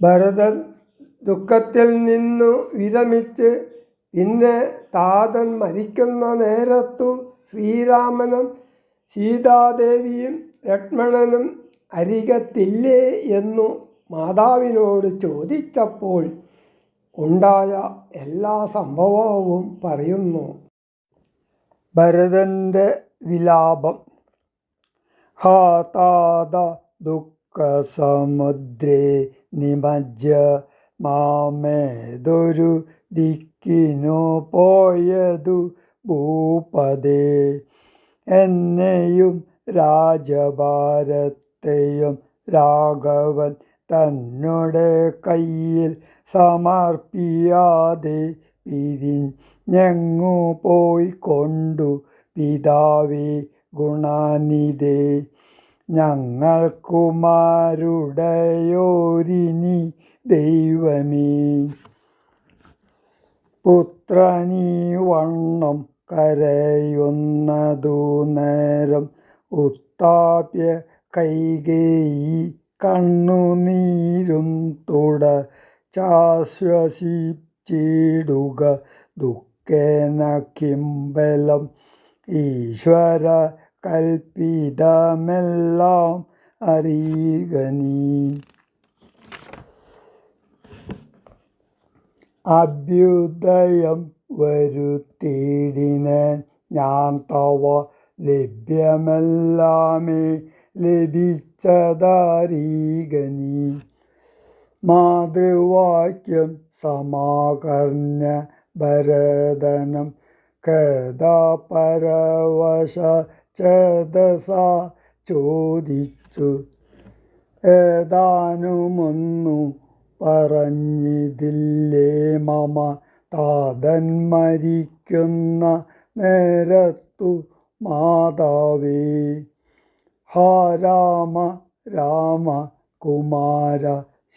ഭരതൻ ദുഃഖത്തിൽ നിന്നു വിരമിച്ച് പിന്നെ താതൻ മരിക്കുന്ന നേരത്തു ശ്രീരാമനും സീതാദേവിയും ലക്ഷ്മണനും അരികത്തില്ലേ എന്നു മാതാവിനോട് ചോദിച്ചപ്പോൾ ഉണ്ടായ എല്ലാ സംഭവവും പറയുന്നു. ഭരതന്റെ വിലാപം. ഹാ താത ദുഃഖസമുദ്രേ നിമജ്ജ മാമേതൊരു ദിക്കിനു പോയതു ഭൂപതേ. എന്നെയും രാജഭാരത്തെയും രാഘവൻ തന്നുടെ കയ്യിൽ സമർപ്പിയാതെ പിരിഞ്ഞെങ്ങു പോയിക്കൊണ്ടു പിതാവേ ഗുണനിധേ. ഞങ്ങൾക്കുമാരുടയോരിനി ദൈവമേ. പുത്രനീ വണ്ണം കരയുന്നതു നേരം ഉത്താപ്യ കൈകേയി കണ്ണുനീരും തുടച്ചാശ്വസിച്ചിടുക. ദുഃഖേന കിംബലം ഈശ്വര കൽപ്പിതമെല്ലാം അറിയുക നീ. അഭ്യുദയം വരുത്തിയിടിനേൻ ഞാൻ തവ ലഭ്യമെല്ലാമേ ലഭിച്ചതറിയുക നീ. മാതൃവാക്യം സമാകർണ്യ ഭരതനം ഖേദപരവശ ചേതസാ ചോദിച്ചു. ഏതാനുമൊന്നു പറഞ്ഞിതില്ലേ മമ താതൻ മരിക്കുന്ന നേരത്തു മാതാവേ. ഹാ രാമ രാമ കുമാര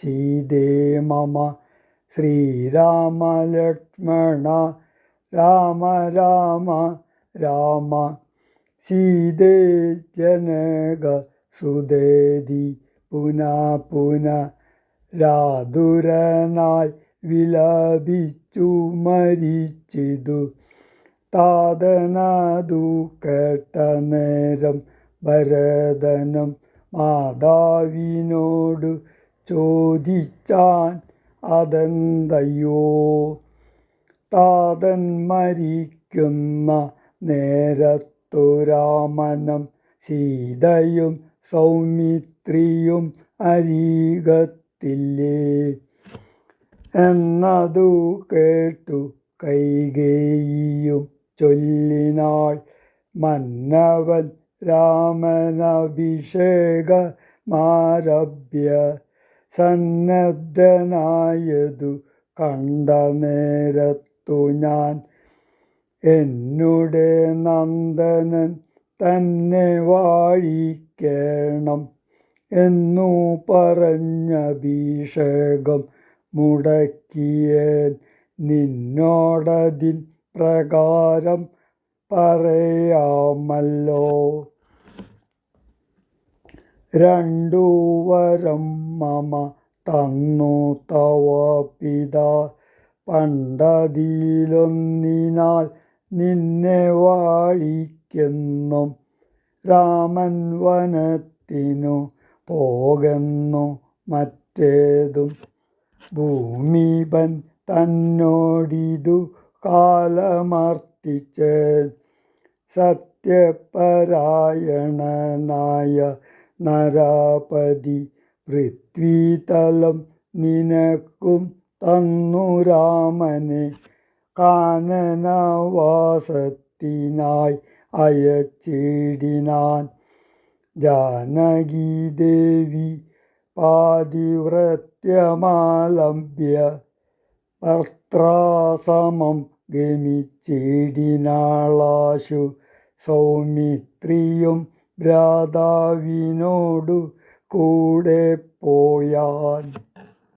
സീതേ മമ ശ്രീരാമ ലക്ഷ്മണ രാമ രാമ രാമ. സീതേ ജനക സുതേതി പുനഃ പുനഃ രാതുരനായി വിലപിച്ചു മരിച്ചിതു. താതനതു കേട്ട നേരം ഭരതനും മാതാവിനോടു ചോദിച്ചാൻ അതെന്തയ്യോ. താതൻ മരിക്കുന്ന നേരത്തു രാമനും സീതയും സൗമിത്രിയും അരികത്തില്ലേ എന്നതു കേട്ടു കൈകേയിയും ചൊല്ലിനാൾ. മന്നവൻ രാമനഭിഷേകമാരഭ്യ സന്നദ്ധനായതു കണ്ട നേരത്തു ഞാൻ എന്നുടെ നന്ദനൻ തന്നെ വാഴിക്കേണം എന്നു പറഞ്ഞഭിഷേകം മുടക്കിയേൻ. നിന്നോടതിൻ പ്രകാരം പറയാമല്ലോ. 2 വരം മമ തന്നു തവ പിതാ. പണ്ടതിലൊന്നിനാൽ നിന്നെ വാഴിക്കെന്നും രാമൻ വനത്തിനു പോകെന്നു മറ്റേതും ഭൂമിപൻ തന്നോടിതു കാലമർത്തിച്ചേൻ. സത്യപരായണനായ നരപതി പൃഥ്വിതലം നിനക്കും തന്നു രാമനെ കാനനവാസത്തിനായി അയച്ചിടിനാൻ. ജാനകീദേവി പാതിവ്രത്യമാലംബ്യ ഭർത്താസമം ഗമിച്ചിടിനാളാശു. സൗമിത്രിയും ഭ്രാതാവിനോടു കൂടെ പോയാൻ.